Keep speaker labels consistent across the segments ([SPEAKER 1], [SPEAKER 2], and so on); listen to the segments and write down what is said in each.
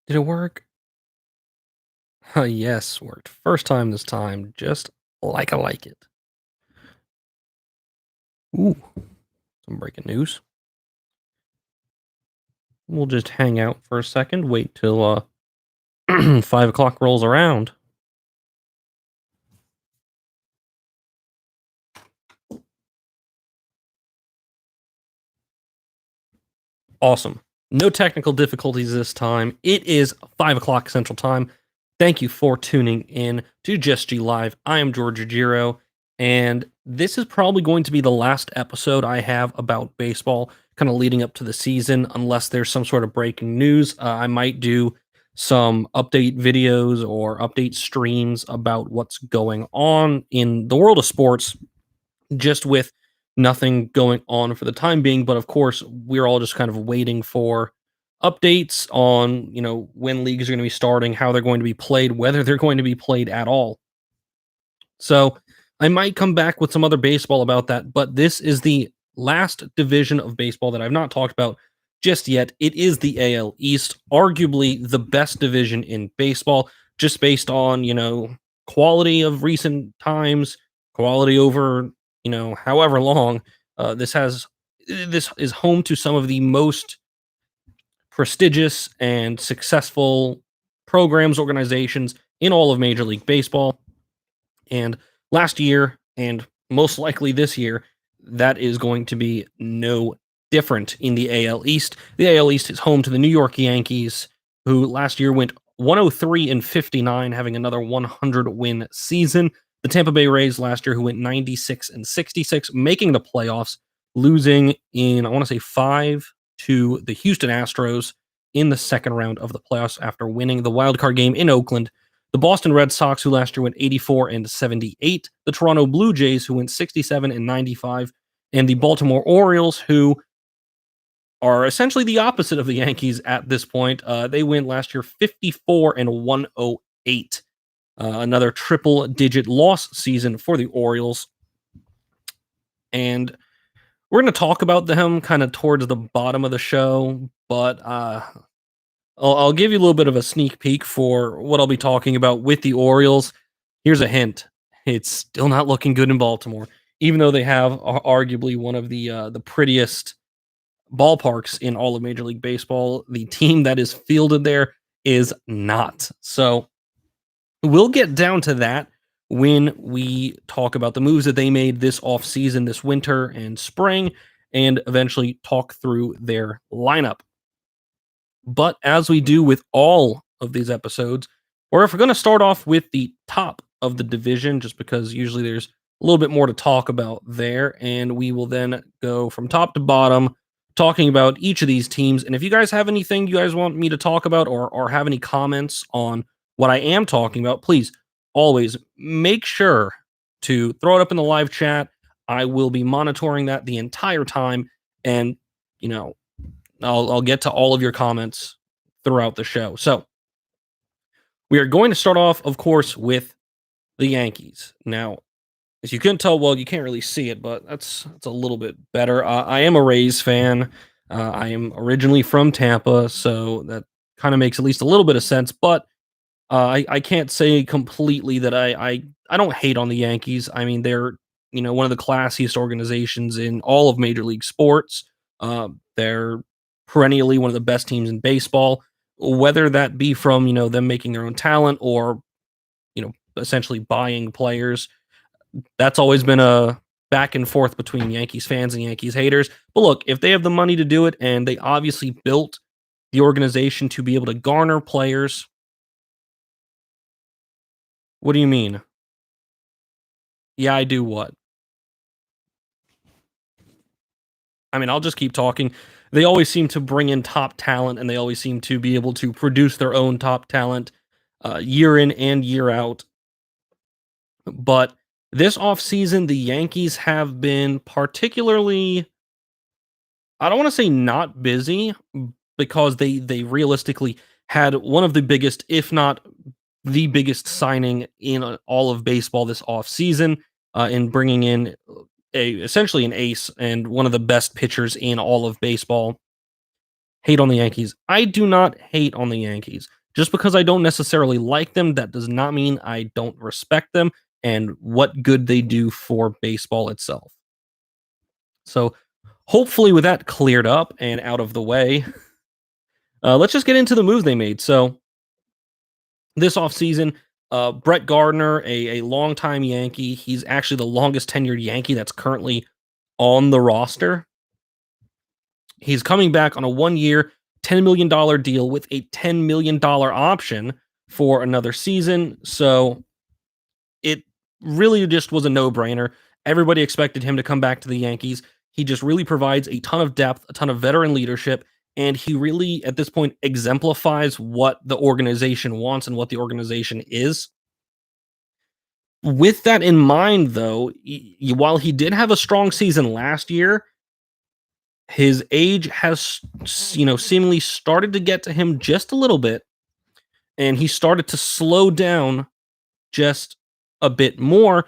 [SPEAKER 1] Did it work? Yes, worked. First time this time, just like I like it. Ooh, some breaking news. We'll just hang out for a second, wait till 5 o'clock rolls around. Awesome. No technical difficulties this time. It is 5 o'clock Central Time. Thank you for tuning in to Just G Live. I am Georgia Giro, and this is probably going to be the last episode I have about baseball, kind of leading up to the season, unless there's some sort of breaking news. I might do some update videos or update streams about what's going on in the world of sports just with nothing going on for the time being. But of course, we're all just kind of waiting for updates on, when leagues are going to be starting, how they're going to be played, whether they're going to be played at all. So I might come back with some other baseball about that, but this is the last division of baseball that I've not talked about just yet. It is the AL East, arguably the best division in baseball, just based on, quality of recent times, quality over, however long. This is home to some of the most prestigious and successful programs, organizations in all of Major League Baseball. And last year, and most likely this year, that is going to be no different in the AL East. The AL East is home to the New York Yankees, who last year went 103 and 59, having another 100 win season. The Tampa Bay Rays last year, who went 96 and 66, making the playoffs, losing in, I want to say, five to the Houston Astros in the second round of the playoffs after winning the wild card game in Oakland. The Boston Red Sox, who last year went 84 and 78, the Toronto Blue Jays, who went 67 and 95, and the Baltimore Orioles, who are essentially the opposite of the Yankees at this point. They went last year 54 and 108. Another triple digit loss season for the Orioles. And we're going to talk about them kind of towards the bottom of the show, but I'll give you a little bit of a sneak peek for what I'll be talking about with the Orioles. Here's a hint: it's still not looking good in Baltimore, even though they have arguably one of the prettiest ballparks in all of Major League Baseball. The team that is fielded there is not. So we'll get down to that when we talk about the moves that they made this offseason, this winter and spring, and eventually talk through their lineup. But as we do with all of these episodes, or if we're going to start off with the top of the division, just because usually there's a little bit more to talk about there, and we will then go from top to bottom, talking about each of these teams. And if you guys have anything you guys want me to talk about, or have any comments on what I am talking about, please always make sure to throw it up in the live chat. I will be monitoring that the entire time, and you know I'll get to all of your comments throughout the show. So we are going to start off, of course, with the Yankees. Now, as you couldn't tell, well, you can't really see it, but that's a little bit better. I am a Rays fan. I am originally from Tampa, so that kind of makes at least a little bit of sense. But I can't say completely that I don't hate on the Yankees. I mean, they're one of the classiest organizations in all of Major League Sports. They're perennially one of the best teams in baseball, whether that be from them making their own talent or essentially buying players. That's always been a back and forth between Yankees fans and Yankees haters. But look, if they have the money to do it, and they obviously built the organization to be able to garner players. What do you mean? Yeah, I do what? I mean, I'll just keep talking. They always seem to bring in top talent, and they always seem to be able to produce their own top talent year in and year out. But this offseason, the Yankees have been particularly, I don't want to say not busy, because they realistically had one of the biggest, if not the biggest signing in all of baseball this offseason, in bringing in a essentially an ace and one of the best pitchers in all of baseball. hate on the Yankees. I do not hate on the Yankees. Just because I don't necessarily like them, that does not mean I don't respect them and what good they do for baseball itself. So, hopefully, with that cleared up and out of the way, let's just get into the move they made. So, this offseason, Brett Gardner, a longtime Yankee, he's actually the longest tenured Yankee that's currently on the roster. He's coming back on a 1 year, $10 million deal with a $10 million option for another season. So it really just was a no brainer. Everybody expected him to come back to the Yankees. He just really provides a ton of depth, a ton of veteran leadership, and he really, at this point, exemplifies what the organization wants and what the organization is. With that in mind, though, while he did have a strong season last year, his age has, seemingly started to get to him just a little bit, and he started to slow down just a bit more.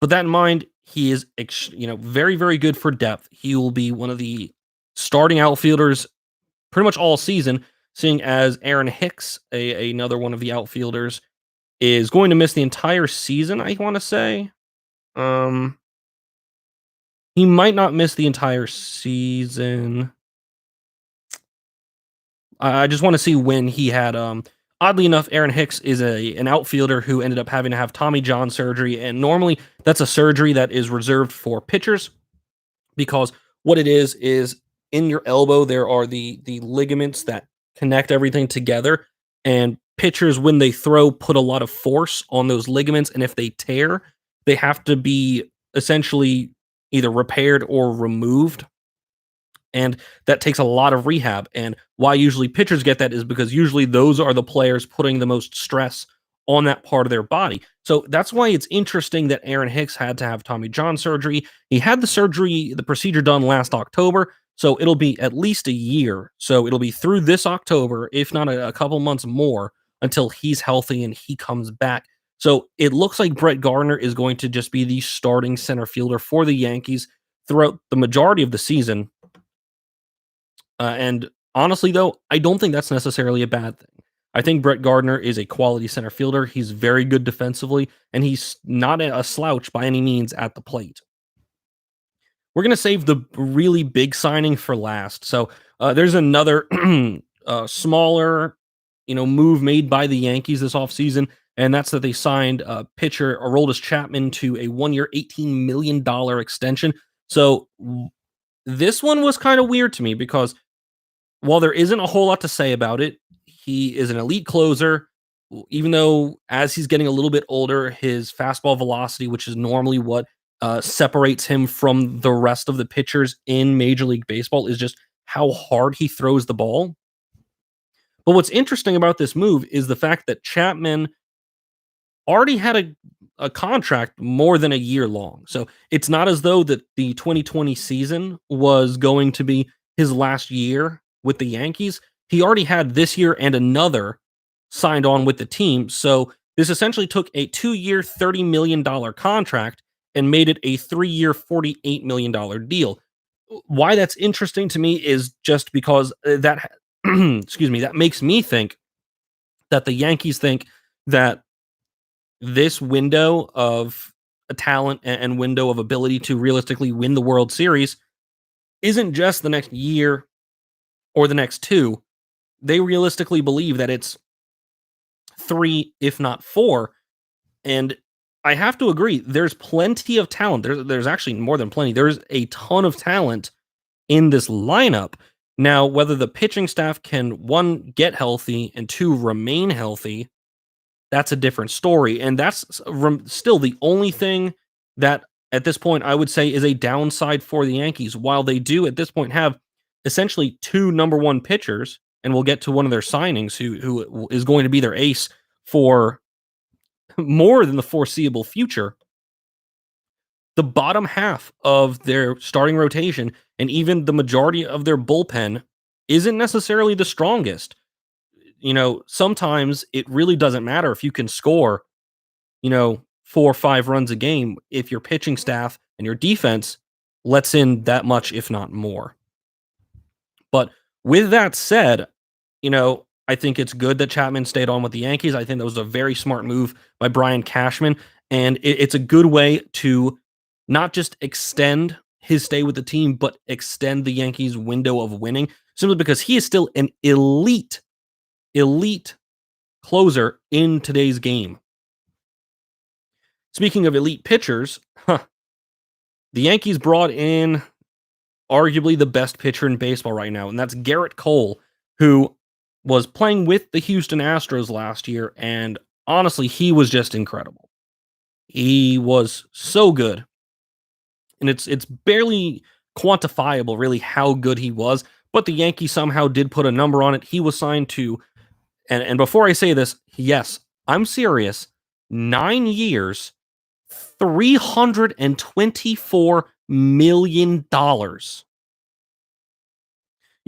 [SPEAKER 1] But that in mind, he is, very, very good for depth. He will be one of the starting outfielders pretty much all season, seeing as Aaron Hicks, another one of the outfielders, is going to miss the entire season, I want to say. Um, he might not miss the entire season. I just want to see when he had. Oddly enough, Aaron Hicks is an outfielder who ended up having to have Tommy John surgery, and normally that's a surgery that is reserved for pitchers because what it is in your elbow there are the ligaments that connect everything together, and pitchers when they throw put a lot of force on those ligaments, and if they tear, they have to be essentially either repaired or removed, and that takes a lot of rehab. And why usually pitchers get that is because usually those are the players putting the most stress on that part of their body. So that's why it's interesting that Aaron Hicks had to have Tommy John surgery. He had the procedure done last October. So it'll be at least a year. So it'll be through this October, if not a couple months more, until he's healthy and he comes back. So it looks like Brett Gardner is going to just be the starting center fielder for the Yankees throughout the majority of the season. And honestly, though, I don't think that's necessarily a bad thing. I think Brett Gardner is a quality center fielder. He's very good defensively, and he's not a slouch by any means at the plate. We're going to save the really big signing for last. So there's another smaller, move made by the Yankees this offseason, and that's that they signed pitcher Aroldis Chapman to a 1 year, $18 million extension. So this one was kind of weird to me because while there isn't a whole lot to say about it, he is an elite closer. Even though as he's getting a little bit older, his fastball velocity, which is normally what separates him from the rest of the pitchers in Major League Baseball, is just how hard he throws the ball. But what's interesting about this move is the fact that Chapman already had a contract more than a year long. So it's not as though that the 2020 season was going to be his last year with the Yankees. He already had this year and another signed on with the team. So this essentially took a 2 year, $30 million contract and made it a 3 year, $48 million deal. Why that's interesting to me is just because that, excuse me, that makes me think that the Yankees think that this window of a talent and window of ability to realistically win the World Series isn't just the next year or the next two. They realistically believe that it's 3, if not 4. And I have to agree, there's plenty of talent. There's actually more than plenty. There's a ton of talent in this lineup. Now, whether the pitching staff can, 1, get healthy, and 2, remain healthy, that's a different story. And that's still the only thing that at this point I would say is a downside for the Yankees. While they do at this point have essentially 2 number 1 pitchers, and we'll get to one of their signings who is going to be their ace for more than the foreseeable future. The bottom half of their starting rotation and even the majority of their bullpen isn't necessarily the strongest. Sometimes it really doesn't matter if you can score, 4 or 5 runs a game if your pitching staff and your defense lets in that much, if not more. But With that said, I think it's good that Chapman stayed on with the Yankees. I think that was a very smart move by Brian Cashman, and it's a good way to not just extend his stay with the team, but extend the Yankees' window of winning, simply because he is still an elite closer in today's game. Speaking of elite pitchers, the Yankees brought in arguably the best pitcher in baseball right now, and that's Garrett Cole, who was playing with the Houston Astros last year, and honestly, he was just incredible. He was so good, and it's barely quantifiable, really, how good he was. But the Yankees somehow did put a number on it. He was signed to, and before I say this, yes, I'm serious. 9 years, $324 million.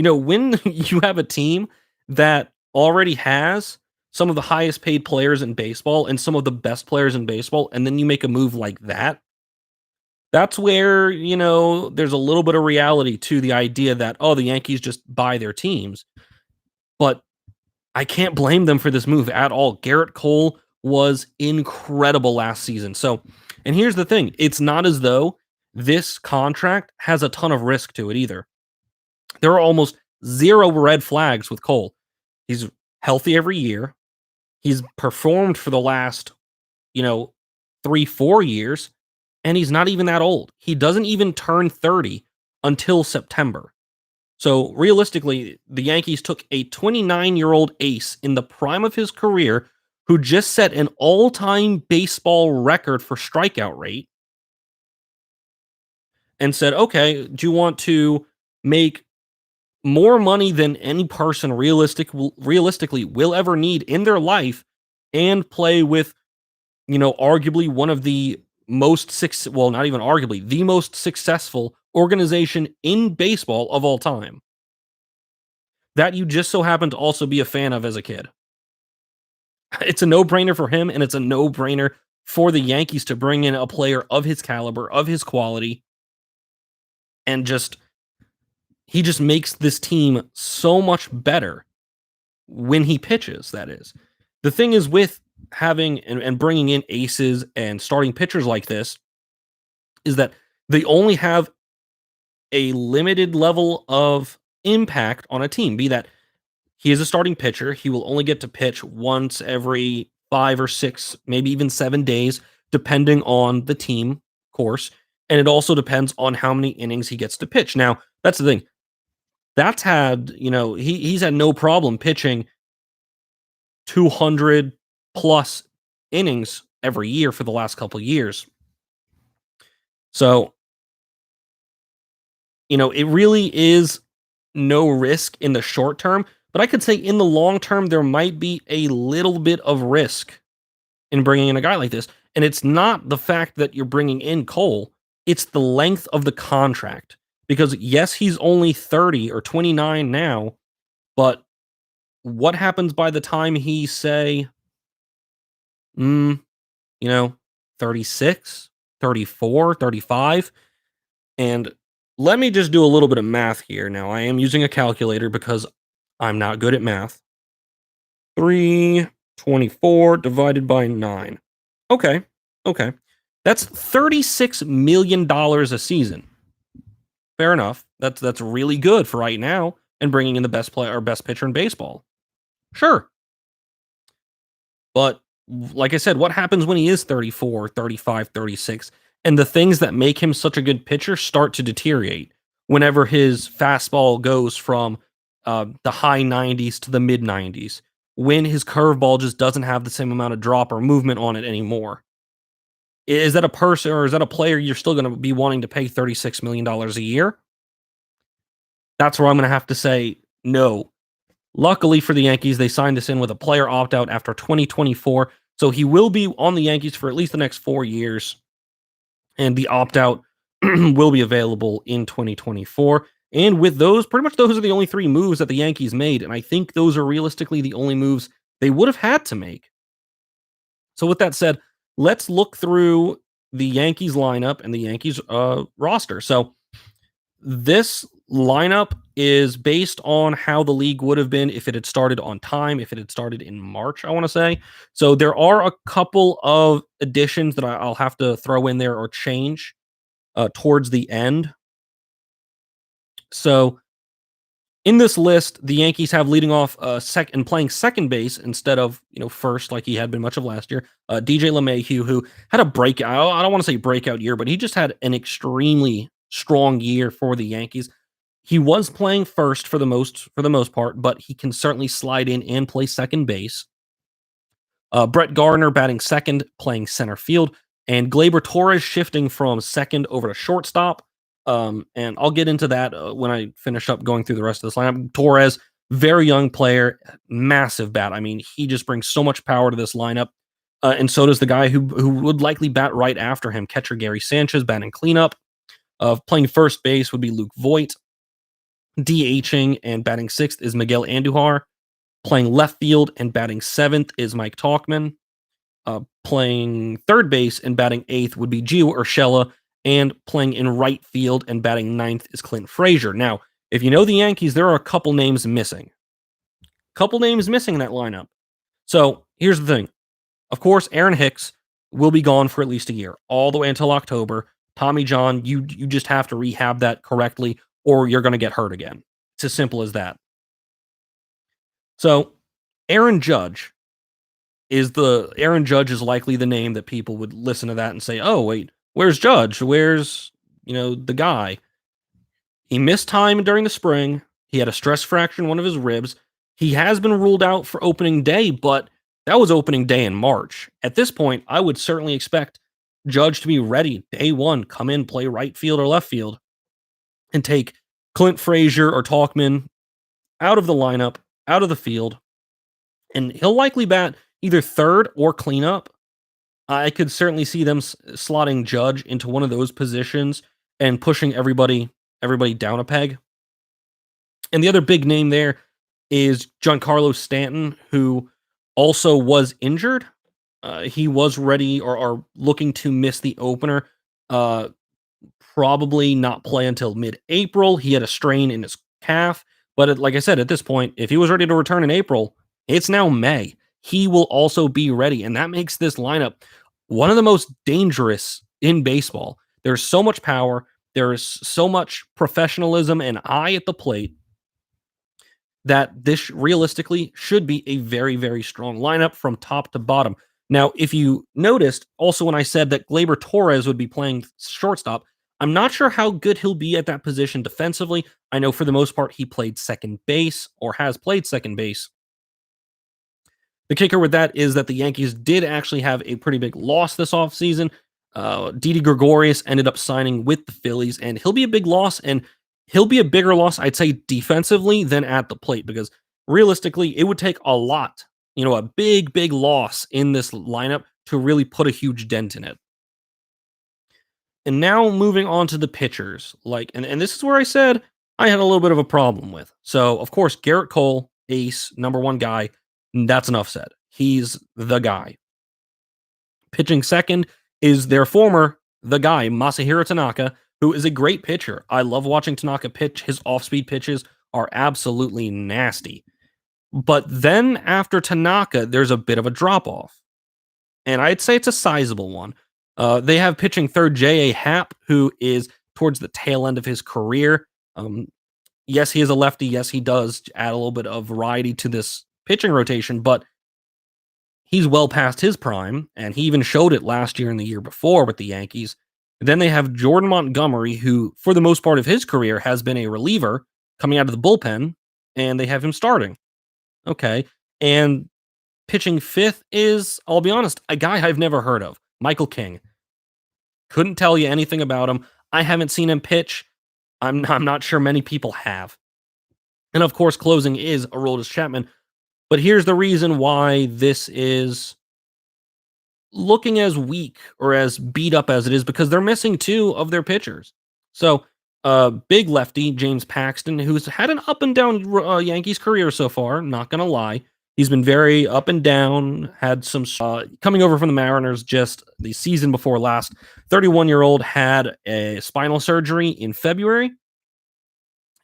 [SPEAKER 1] When you have a team that already has some of the highest paid players in baseball and some of the best players in baseball, and then you make a move like that, that's where, there's a little bit of reality to the idea that, oh, the Yankees just buy their teams. But I can't blame them for this move at all. Garrett Cole was incredible last season. So, and here's the thing, it's not as though this contract has a ton of risk to it either. There are almost zero red flags with Cole. He's healthy every year. He's performed for the last, 3-4 years, and he's not even that old. He doesn't even turn 30 until September. So realistically, the Yankees took a 29-year-old ace in the prime of his career who just set an all-time baseball record for strikeout rate and said, okay, do you want to make more money than any person realistically will ever need in their life and play with, arguably one of the not even arguably, the most successful organization in baseball of all time, that you just so happen to also be a fan of as a kid? It's a no-brainer for him, and it's a no-brainer for the Yankees to bring in a player of his caliber, of his quality, and he just makes this team so much better when he pitches, that is. The thing is with having and bringing in aces and starting pitchers like this is that they only have a limited level of impact on a team. Be that he is a starting pitcher, he will only get to pitch once every 5 or 6, maybe even 7 days, depending on the team, of course. And it also depends on how many innings he gets to pitch. Now, that's the thing. That's had, he's had no problem pitching 200 plus innings every year for the last couple years. So, it really is no risk in the short term, but I could say in the long term, there might be a little bit of risk in bringing in a guy like this. And it's not the fact that you're bringing in Cole, it's the length of the contract. Because yes, he's only 30 or 29 now, but what happens by the time he's, say, 36, 34, 35? And let me just do a little bit of math here. Now, I am using a calculator because I'm not good at math. 324 divided by 9. Okay. That's $36 million a season. Fair enough. That's really good for right now and bringing in the best player or best pitcher in baseball. Sure. But like I said, what happens when he is 34, 35, 36, and the things that make him such a good pitcher start to deteriorate whenever his fastball goes from the high 90s to the mid 90s, when his curveball just doesn't have the same amount of drop or movement on it anymore? Is that a person or is that a player you're still going to be wanting to pay $36 million a year? That's where I'm going to have to say no. Luckily for the Yankees, they signed this in with a player opt-out after 2024, so he will be on the Yankees for at least the next 4 years, and the opt-out will be available in 2024. And with those, pretty much those are the only 3 moves that the Yankees made, and I think those are realistically the only moves they would have had to make. So with that said, let's look through the Yankees lineup and the Yankees roster. So this lineup is based on how the league would have been if it had started on time, if it had started in March, I want to say. So there are a couple of additions that I'll have to throw in there or change towards the end. So in this list, the Yankees have leading off second and playing second base instead of first like he had been much of last year. DJ LeMahieu, who had a breakout. I don't want to say breakout year, but he just had an extremely strong year for the Yankees. He was playing first for the most part, but he can certainly slide in and play second base. Brett Gardner batting second, playing center field, and Gleyber Torres shifting from second over to shortstop. And I'll get into that when I finish up going through the rest of this lineup. Torres, very young player, massive bat. I mean, he just brings so much power to this lineup. And so does the guy who would likely bat right after him, catcher Gary Sanchez, batting cleanup. Playing first base would be Luke Voit. DHing and batting sixth is Miguel Andujar. Playing left field and batting seventh is Mike Tauchman. Playing third base and batting eighth would be Gio Urshela. And playing in right field and batting ninth is Clint Frazier. Now, if you know the Yankees, there are a couple names missing. Couple names missing in that lineup. So here's the thing. Of course, Aaron Hicks will be gone for at least a year, all the way until October. Tommy John, you just have to rehab that correctly, or you're going to get hurt again. It's as simple as that. So Aaron Judge is likely the name that people would listen to that and say, oh, wait, where's Judge? Where's, the guy? He missed time during the spring. He had a stress fracture in one of his ribs. He has been ruled out for opening day, but that was opening day in March. At this point, I would certainly expect Judge to be ready day one, come in, play right field or left field, and take Clint Frazier or Tauchman out of the lineup, out of the field, and he'll likely bat either third or cleanup. I could certainly see them slotting Judge into one of those positions and pushing everybody down a peg. And the other big name there is Giancarlo Stanton, who also was injured. He was ready or looking to miss the opener. Probably not play until mid-April. He had a strain in his calf. But like I said, at this point, if he was ready to return in April, it's now May. He will also be ready. And that makes this lineup one of the most dangerous in baseball. There's so much power. There's so much professionalism and eye at the plate that this realistically should be a very, very strong lineup from top to bottom. Now, if you noticed, also when I said that Gleyber Torres would be playing shortstop, I'm not sure how good he'll be at that position defensively. I know for the most part he played second base or has played second base. The kicker with that is that the Yankees did actually have a pretty big loss this offseason. Didi Gregorius ended up signing with the Phillies, and he'll be a big loss, and he'll be a bigger loss, I'd say, defensively than at the plate, because realistically, it would take a lot, a big, big loss in this lineup to really put a huge dent in it. And now moving on to the pitchers, and this is where I said I had a little bit of a problem with. So, of course, Garrett Cole, ace, number one guy, that's enough said. He's the guy. Pitching second is their the guy, Masahiro Tanaka, who is a great pitcher. I love watching Tanaka pitch. His off-speed pitches are absolutely nasty. But then after Tanaka, there's a bit of a drop-off. And I'd say it's a sizable one. They have pitching third J.A. Happ, who is towards the tail end of his career. Yes, he is a lefty. Yes, he does add a little bit of variety to this pitching rotation, but he's well past his prime, and he even showed it last year and the year before with the Yankees. Then they have Jordan Montgomery, who, for the most part of his career, has been a reliever coming out of the bullpen, and they have him starting. Okay. And pitching fifth is, I'll be honest, a guy I've never heard of, Michael King. Couldn't tell you anything about him. I haven't seen him pitch. I'm not sure many people have. And of course, closing is Aroldis Chapman. But here's the reason why this is looking as weak or as beat up as it is, because they're missing two of their pitchers. So, big lefty, James Paxton, who's had an up and down Yankees career so far, not going to lie. He's been very up and down, had some coming over from the Mariners just the season before last. 31-year-old had a spinal surgery in February.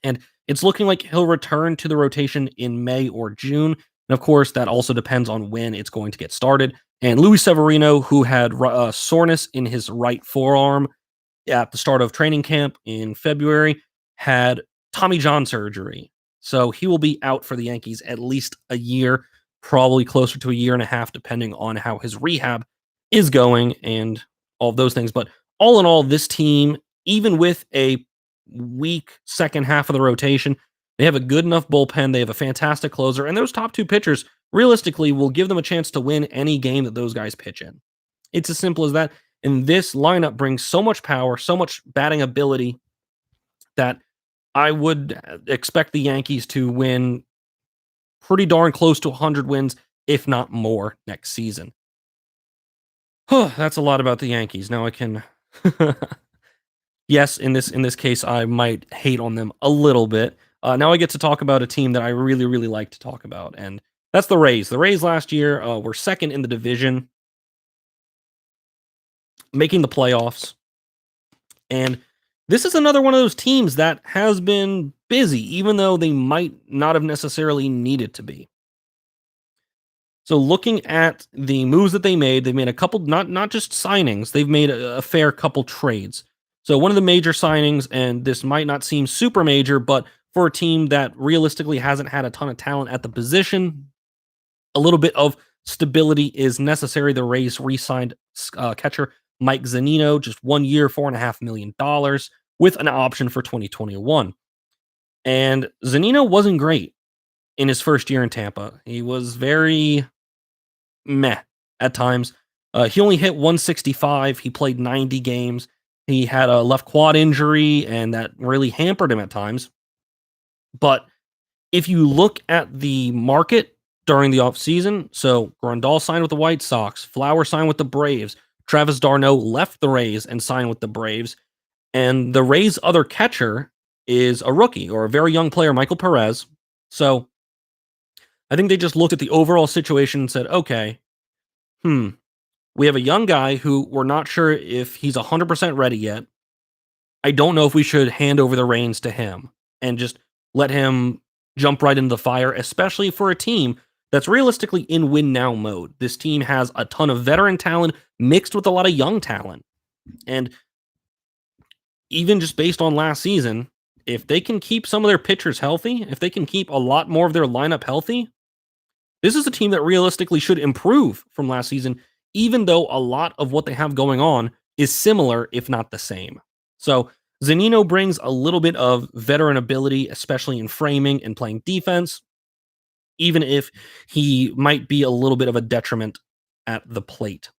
[SPEAKER 1] And It's looking like he'll return to the rotation in May or June. And of course, that also depends on when it's going to get started. And Luis Severino, who had soreness in his right forearm at the start of training camp in February, had Tommy John surgery. So he will be out for the Yankees at least a year, probably closer to a year and a half, depending on how his rehab is going and all of those things. But all in all, this team, even with a weak second half of the rotation, they have a good enough bullpen. They have a fantastic closer, and those top two pitchers realistically will give them a chance to win any game that those guys pitch in. It's as simple as that. And this lineup brings so much power, so much batting ability that I would expect the Yankees to win pretty darn close to 100 wins, if not more, next season. That's a lot about the Yankees. Now I can yes, in this case I might hate on them a little bit. Now I get to talk about a team that I really really like to talk about, and that's the Rays. The Rays last year were second in the division, making the playoffs. And this is another one of those teams that has been busy, even though they might not have necessarily needed to be. So looking at the moves that they've made a couple, not just signings, they've made a fair couple trades. So one of the major signings, and this might not seem super major, but for a team that realistically hasn't had a ton of talent at the position, a little bit of stability is necessary. The Rays re-signed catcher Mike Zunino, just 1 year, $4.5 million, with an option for 2021. And Zunino wasn't great in his first year in Tampa. He was very meh at times. He only hit 165. He played 90 games. He had a left quad injury, and that really hampered him at times. But if you look at the market during the offseason, so Grandal signed with the White Sox, Flower signed with the Braves, Travis d'Arnaud left the Rays and signed with the Braves, and the Rays' other catcher is a rookie or a very young player, Michael Perez. So I think they just looked at the overall situation and said, okay, we have a young guy who we're not sure if he's 100% ready yet. I don't know if we should hand over the reins to him and just let him jump right into the fire, especially for a team that's realistically in win now mode. This team has a ton of veteran talent mixed with a lot of young talent. And even just based on last season, if they can keep some of their pitchers healthy, if they can keep a lot more of their lineup healthy, this is a team that realistically should improve from last season, even though a lot of what they have going on is similar, if not the same. So Zunino brings a little bit of veteran ability, especially in framing and playing defense, even if he might be a little bit of a detriment at the plate.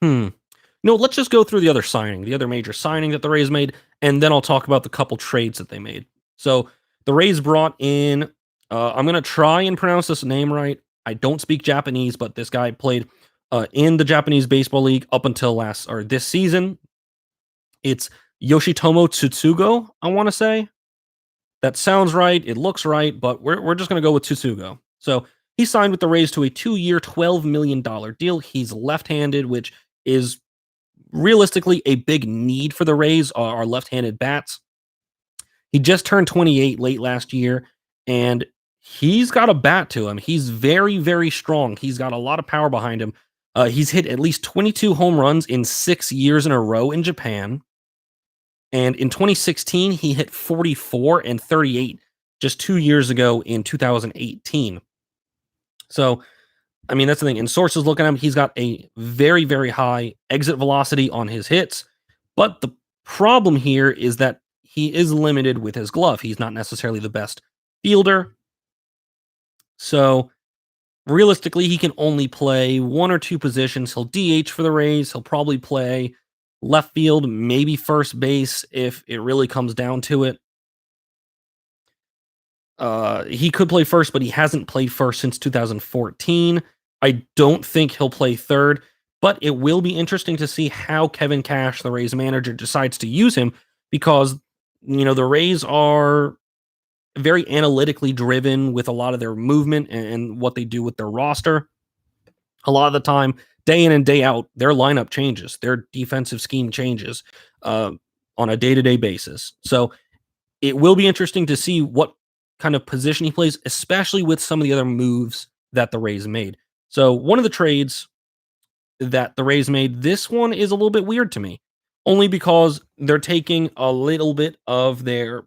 [SPEAKER 1] No, let's just go through the other major signing that the Rays made, and then I'll talk about the couple trades that they made. So the Rays brought in, I'm going to try and pronounce this name right. I don't speak Japanese, but this guy played in the Japanese Baseball League up until this season. It's Yoshitomo Tsutsugo, I want to say. That sounds right. It looks right, but we're just going to go with Tsutsugo. So he signed with the Rays to a 2-year, $12 million deal. He's left-handed, which is realistically a big need for the Rays, are left-handed bats. He just turned 28 late last year, and he's got a bat to him. He's very, very strong. He's got a lot of power behind him. He's hit at least 22 home runs in 6 years in a row in Japan. And in 2016, he hit 44 and 38 just 2 years ago in 2018. So, I mean, that's the thing. And sources looking at him, he's got a very, very high exit velocity on his hits. But the problem here is that he is limited with his glove. He's not necessarily the best fielder. So, realistically, he can only play one or two positions. He'll DH for the Rays. He'll probably play left field, maybe first base if it really comes down to it. He could play first, but he hasn't played first since 2014. I don't think he'll play third, but it will be interesting to see how Kevin Cash, the Rays manager, decides to use him because, the Rays are very analytically driven with a lot of their movement and what they do with their roster. A lot of the time, day in and day out, their lineup changes. Their defensive scheme changes. on a day-to-day basis. So it will be interesting to see what kind of position he plays, especially with some of the other moves that the Rays made. So one of the trades that the Rays made, this one is a little bit weird to me, only because they're taking a little bit of their,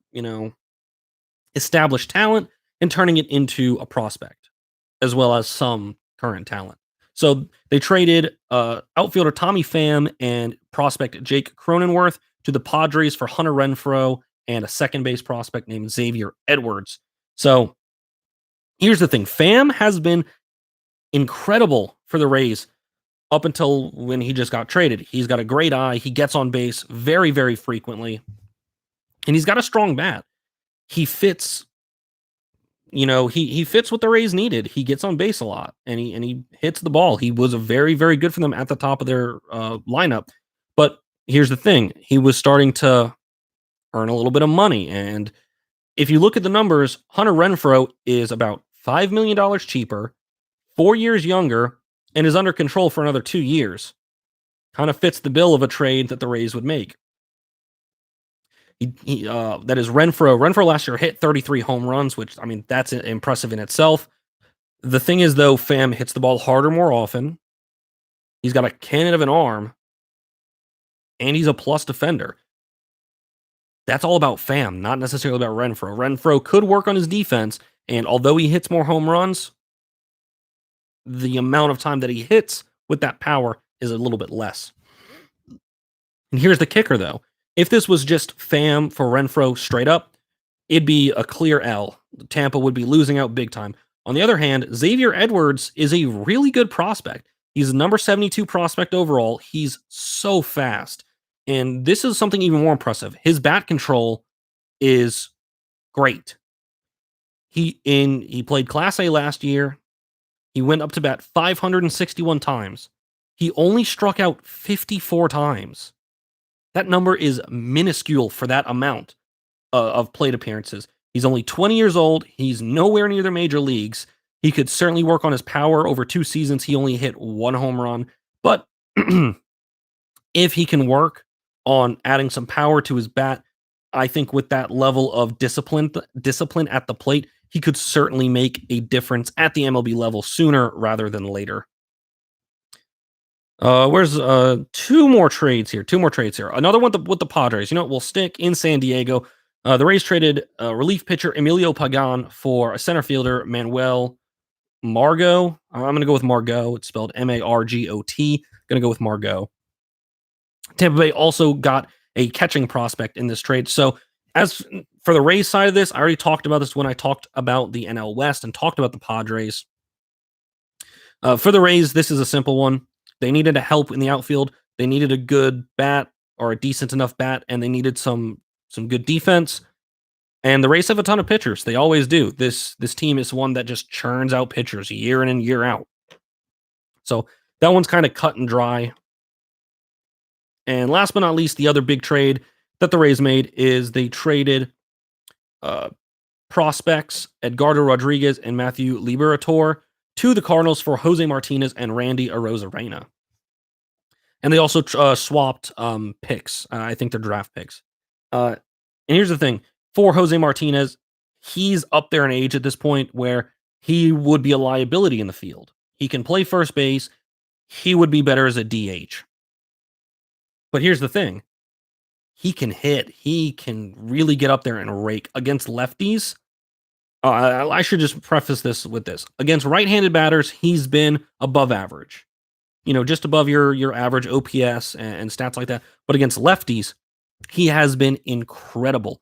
[SPEAKER 1] established talent and turning it into a prospect, as well as some current talent. So they traded outfielder Tommy Pham and prospect Jake Cronenworth to the Padres for Hunter Renfroe and a second base prospect named Xavier Edwards. So here's the thing. Pham has been incredible for the Rays up until when he just got traded. He's got a great eye. He gets on base very, very frequently. And he's got a strong bat. He fits, he fits what the Rays needed. He gets on base a lot and he hits the ball. He was a very, very good for them at the top of their lineup. But here's the thing. He was starting to earn a little bit of money. And if you look at the numbers, Hunter Renfroe is about $5 million cheaper, 4 years younger, and is under control for another 2 years. Kind of fits the bill of a trade that the Rays would make. That is Renfroe. Renfroe last year hit 33 home runs, which, that's impressive in itself. The thing is, though, Pham hits the ball harder more often. He's got a cannon of an arm, and he's a plus defender. That's all about Pham, not necessarily about Renfroe. Renfroe could work on his defense, and although he hits more home runs, the amount of time that he hits with that power is a little bit less. And here's the kicker, though. If this was just Pham for Renfroe straight up, it'd be a clear L. Tampa would be losing out big time. On the other hand, Xavier Edwards is a really good prospect. He's a number 72 prospect overall. He's so fast. And this is something even more impressive. His bat control is great. He played Class A last year. He went up to bat 561 times. He only struck out 54 times. That number is minuscule for that amount of plate appearances. He's only 20 years old. He's nowhere near the major leagues. He could certainly work on his power. Over 2 seasons, he only hit 1 home run. But if he can work on adding some power to his bat, I think with that level of discipline at the plate, he could certainly make a difference at the MLB level sooner rather than later. Where's 2 more trades here? Another one with the Padres. We'll stick in San Diego. The Rays traded relief pitcher Emilio Pagan for a center fielder Manuel Margot. I'm going to go with Margot. It's spelled Margot. Going to go with Margot. Tampa Bay also got a catching prospect in this trade. So as for the Rays side of this, I already talked about this when I talked about the NL West and talked about the Padres. For the Rays, this is a simple one. They needed a help in the outfield. They needed a good bat or a decent enough bat, and they needed some good defense. And the Rays have a ton of pitchers. They always do. This team is one that just churns out pitchers year in and year out. So that one's kind of cut and dry. And last but not least, the other big trade that the Rays made is they traded prospects Edgardo Rodriguez and Matthew Liberatore to the Cardinals for Jose Martinez and Randy Arozarena. And they also swapped picks. I think they're draft picks. And here's the thing. For Jose Martinez, he's up there in age at this point where he would be a liability in the field. He can play first base. He would be better as a DH. But here's the thing. He can hit. He can really get up there and rake against lefties. I should just preface this with this. Against right-handed batters, he's been above average. Just above your average OPS and stats like that. But against lefties, he has been incredible.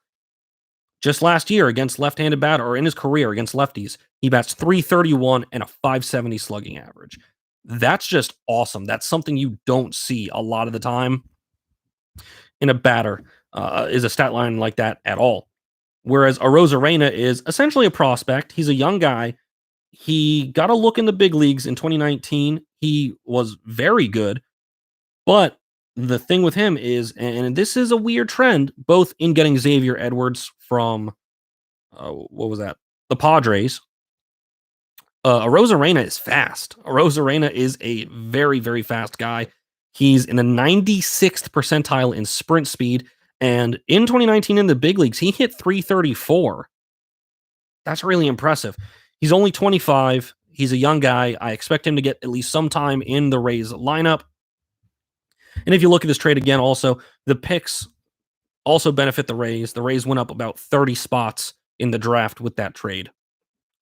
[SPEAKER 1] Just last year against left-handed batter, or in his career against lefties, he bats .331 and a .570 slugging average. That's just awesome. That's something you don't see a lot of the time in a batter, is a stat line like that at all. Whereas Arozarena is essentially a prospect. He's a young guy. He got a look in the big leagues in 2019. He was very good. But the thing with him is, and this is a weird trend, both in getting Xavier Edwards from, the Padres. Arozarena is fast. Arozarena is a very, very fast guy. He's in the 96th percentile in sprint speed, And in 2019 in the big leagues, he hit 334. That's really impressive. He's only 25. He's a young guy. I expect him to get at least some time in the Rays lineup. And if you look at this trade again, also, the picks also benefit the Rays. The Rays went up about 30 spots in the draft with that trade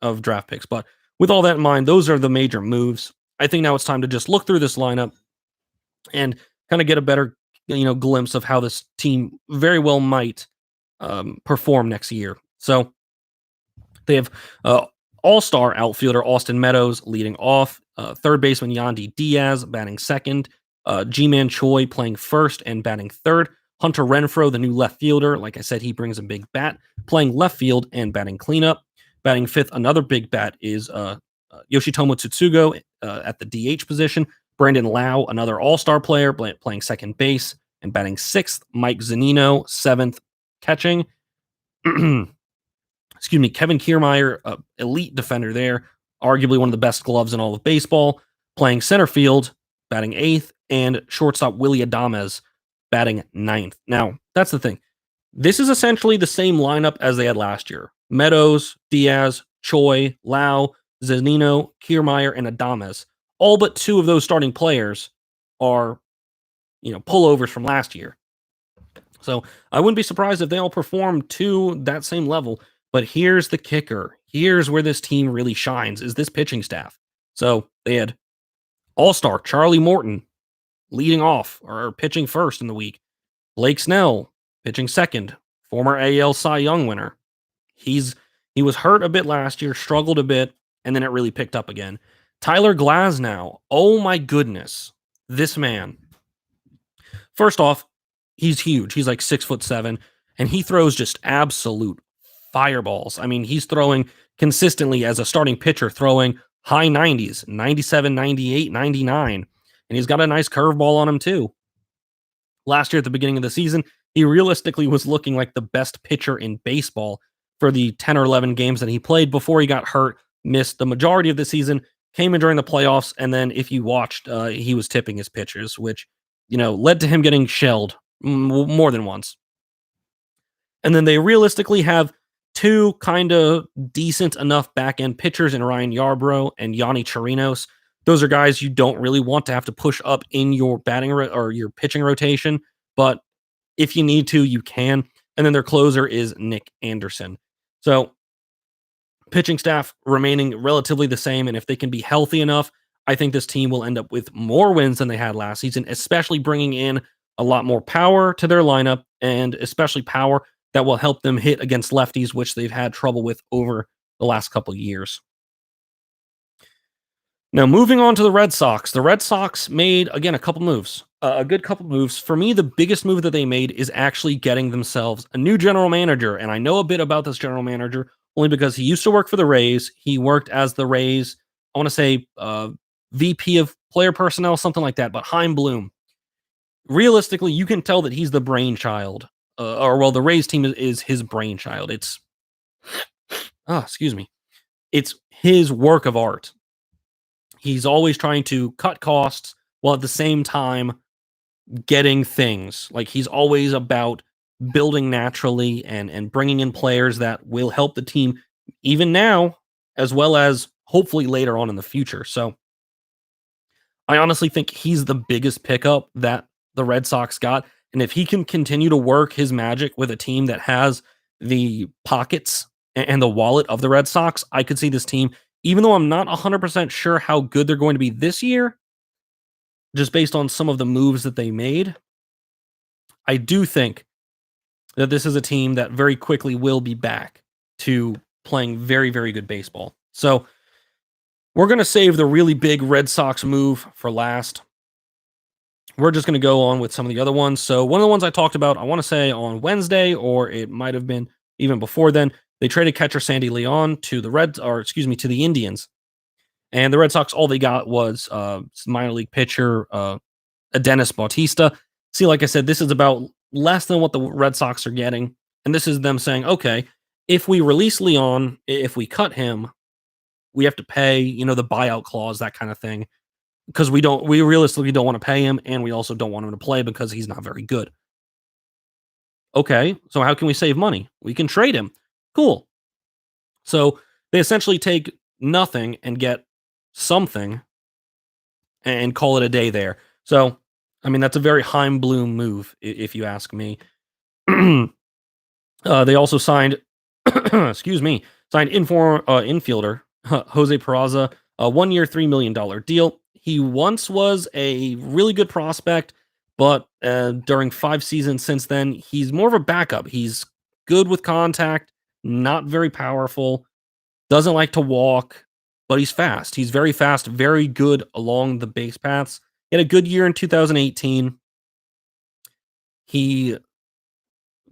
[SPEAKER 1] of draft picks. But with all that in mind, those are the major moves. I think now it's time to just look through this lineup and kind of get a better, glimpse of how this team very well might perform next year. So they have all-star outfielder Austin Meadows leading off, third baseman Yandy Diaz batting second, G-Man Choi playing first and batting third, Hunter Renfroe, the new left fielder, like I said, he brings a big bat, playing left field and batting cleanup. Batting fifth, another big bat is Yoshitomo Tsutsugo at the DH position. Brandon Lau, another all-star player, playing second base and batting sixth. Mike Zunino, seventh, catching. Excuse me, Kevin Kiermaier, elite defender there, arguably one of the best gloves in all of baseball, playing center field, batting eighth, and shortstop Willy Adames batting ninth. Now, that's the thing. This is essentially the same lineup as they had last year. Meadows, Diaz, Choi, Lau, Zunino, Kiermaier, and Adames. All but two of those starting players are, pullovers from last year. So I wouldn't be surprised if they all perform to that same level. But here's the kicker. Here's where this team really shines, is this pitching staff. So they had all-star Charlie Morton leading off or pitching first in the week. Blake Snell pitching second, former AL Cy Young winner. He was hurt a bit last year, struggled a bit, and then it really picked up again. Tyler Glasnow, oh my goodness, this man. First off, he's huge. He's like 6'7", and he throws just absolute fireballs. I mean, he's throwing consistently as a starting pitcher, throwing high 90s, 97, 98, 99, and he's got a nice curveball on him too. Last year at the beginning of the season, he realistically was looking like the best pitcher in baseball for the 10 or 11 games that he played before he got hurt, missed the majority of the season, came in during the playoffs, and then if you watched, he was tipping his pitches, which, led to him getting shelled more than once. And then they realistically have two kind of decent enough back-end pitchers in Ryan Yarbrough and Yanni Chirinos. Those are guys you don't really want to have to push up in your batting or your pitching rotation, but if you need to, you can. And then their closer is Nick Anderson. So pitching staff remaining relatively the same, and if they can be healthy enough, I think this team will end up with more wins than they had last season, especially bringing in a lot more power to their lineup, and especially power that will help them hit against lefties, which they've had trouble with over the last couple of years. Now, moving on to the Red Sox. The Red Sox made, again, a couple moves. A good couple moves. For me, the biggest move that they made is actually getting themselves a new general manager. And I know a bit about this general manager only because he used to work for the Rays. He worked as the Rays, I want to say VP of player personnel, something like that, but Chaim Bloom. Realistically, you can tell that he's the brainchild. The Rays team is his brainchild. It's his work of art. He's always trying to cut costs while at the same time getting things. Like, he's always about building naturally and bringing in players that will help the team even now, as well as hopefully later on in the future. So I honestly think he's the biggest pickup that the Red Sox got. And if he can continue to work his magic with a team that has the pockets and the wallet of the Red Sox, I could see this team, even though I'm not 100% sure how good they're going to be this year, just based on some of the moves that they made, I do think that this is a team that very quickly will be back to playing very, very good baseball. So we're going to save the really big Red Sox move for last. We're just going to go on with some of the other ones. So one of the ones I talked about, I want to say on Wednesday, or it might have been even before then, they traded catcher Sandy Leon to the Indians. And the Red Sox, all they got was minor league pitcher Adenis Bautista. See, like I said, this is about less than what the Red Sox are getting. And this is them saying, okay, if we release Leon, if we cut him, we have to pay, the buyout clause, that kind of thing. Because we realistically don't want to pay him, and we also don't want him to play because he's not very good. Okay, so how can we save money? We can trade him. Cool. So they essentially take nothing and get something and call it a day there. So, I mean, that's a very Heim Bloom move, if you ask me. They also signed, excuse me, signed infielder Jose Peraza, a 1 year, $3 million deal. He once was a really good prospect, but during 5 seasons since then, he's more of a backup. He's good with contact, not very powerful, doesn't like to walk, but he's fast. He's very fast, very good along the base paths. He had a good year in 2018. He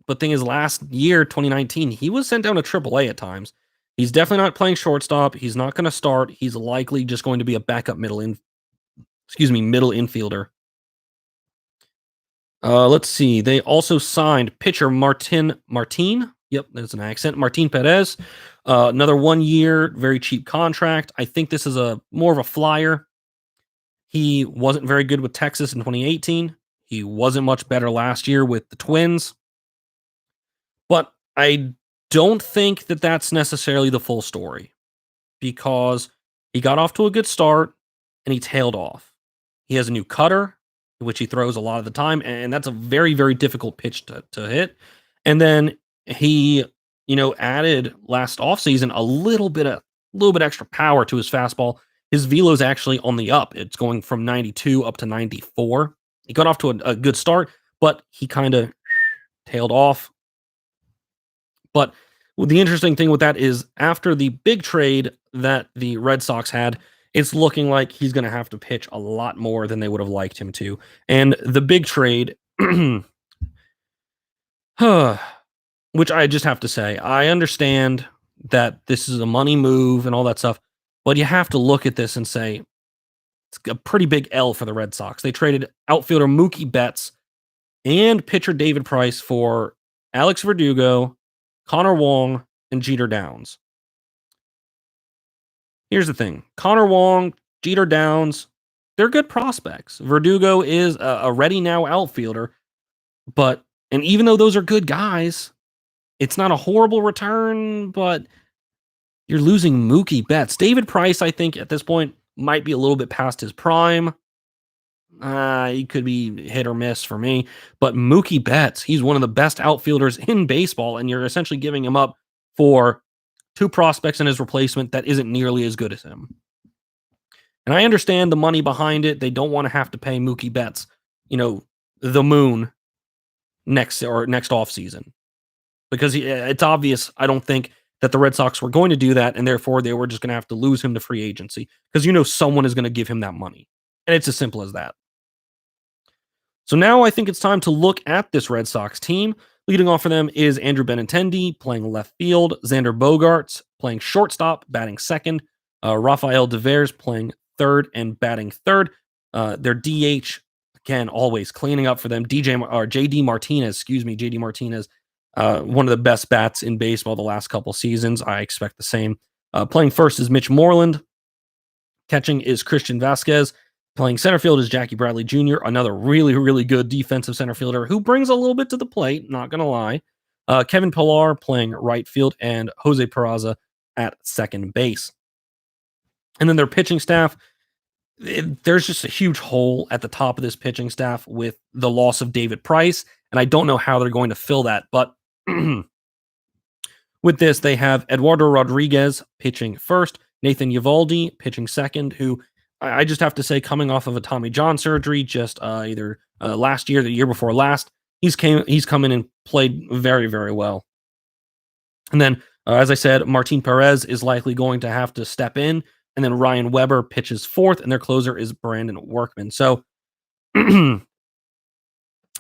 [SPEAKER 1] But thing is, last year, 2019, he was sent down to AAA at times. He's definitely not playing shortstop. He's not going to start. He's likely just going to be a backup middle infielder. Let's see. They also signed pitcher Martin. Yep, there's an accent. Martin Perez. Another 1 year, very cheap contract. I think this is a more of a flyer. He wasn't very good with Texas in 2018. He wasn't much better last year with the Twins. But I don't think that that's necessarily the full story, because he got off to a good start and he tailed off. He has a new cutter, which he throws a lot of the time, and that's a very, very difficult pitch to hit. And then he, added last offseason a little bit extra power to his fastball. His velo is actually on the up. It's going from 92 up to 94. He got off to a good start, but he kind of tailed off. But the interesting thing with that is, after the big trade that the Red Sox had, it's looking like he's going to have to pitch a lot more than they would have liked him to. And the big trade, which I just have to say, I understand that this is a money move and all that stuff, but you have to look at this and say it's a pretty big L for the Red Sox. They traded outfielder Mookie Betts and pitcher David Price for Alex Verdugo, Connor Wong, and Jeter Downs. Here's the thing. Connor Wong, Jeter Downs, they're good prospects. Verdugo is a ready now outfielder, and even though those are good guys, it's not a horrible return, but you're losing Mookie Betts. David Price, I think, at this point, might be a little bit past his prime. He could be hit or miss for me. But Mookie Betts, he's one of the best outfielders in baseball, and you're essentially giving him up for two prospects in his replacement that isn't nearly as good as him. And I understand the money behind it. They don't want to have to pay Mookie Betts, the moon next offseason. Because it's obvious, I don't think, that the Red Sox were going to do that, and therefore they were just going to have to lose him to free agency. Because someone is going to give him that money. And it's as simple as that. So now I think it's time to look at this Red Sox team. Leading off for them is Andrew Benintendi playing left field, Xander Bogaerts playing shortstop, batting second, Rafael Devers playing third and batting third. Their DH, again, always cleaning up for them. JD Martinez, one of the best bats in baseball the last couple seasons. I expect the same. Playing first is Mitch Moreland. Catching is Christian Vasquez. Playing center field is Jackie Bradley Jr., another really, really good defensive center fielder who brings a little bit to the plate, not going to lie. Kevin Pillar playing right field, and Jose Peraza at second base. And then their pitching staff, there's just a huge hole at the top of this pitching staff with the loss of David Price, and I don't know how they're going to fill that. But with this, they have Eduardo Rodriguez pitching first, Nathan Eovaldi pitching second, who I just have to say, coming off of a Tommy John surgery, just either last year, the year before last, he's come in and played very, very well. And then, as I said, Martin Perez is likely going to have to step in, and then Ryan Weber pitches fourth, and their closer is Brandon Workman. So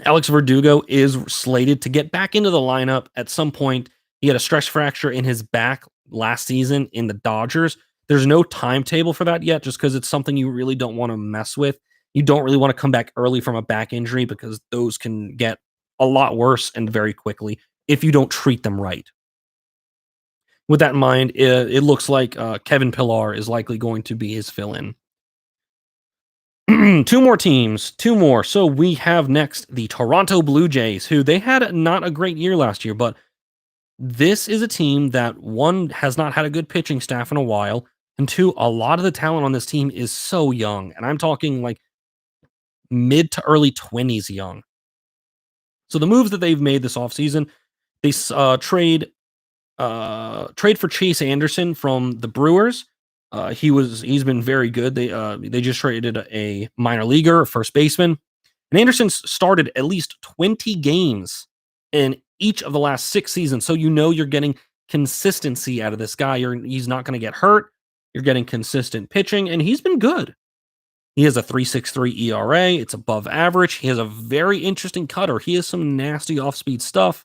[SPEAKER 1] Alex Verdugo is slated to get back into the lineup at some point. He had a stress fracture in his back last season in the Dodgers. There's no timetable for that yet, just because it's something you really don't want to mess with. You don't really want to come back early from a back injury, because those can get a lot worse and very quickly if you don't treat them right. With that in mind, it looks like Kevin Pillar is likely going to be his fill-in. Two more teams, two more. So we have next the Toronto Blue Jays, who they had not a great year last year, but this is a team that one has not had a good pitching staff in a while, and two, a lot of the talent on this team is so young, and I'm talking like mid to early 20s young. So the moves that they've made this offseason, they trade for Chase Anderson from the Brewers. He's been very good. They just traded a minor leaguer, a first baseman, and Anderson started at least 20 games in each of the last 6 seasons. So you're getting consistency out of this guy. He's not going to get hurt. You're getting consistent pitching, and he's been good. He has a 3.63 ERA. It's above average. He has a very interesting cutter. He has some nasty off-speed stuff.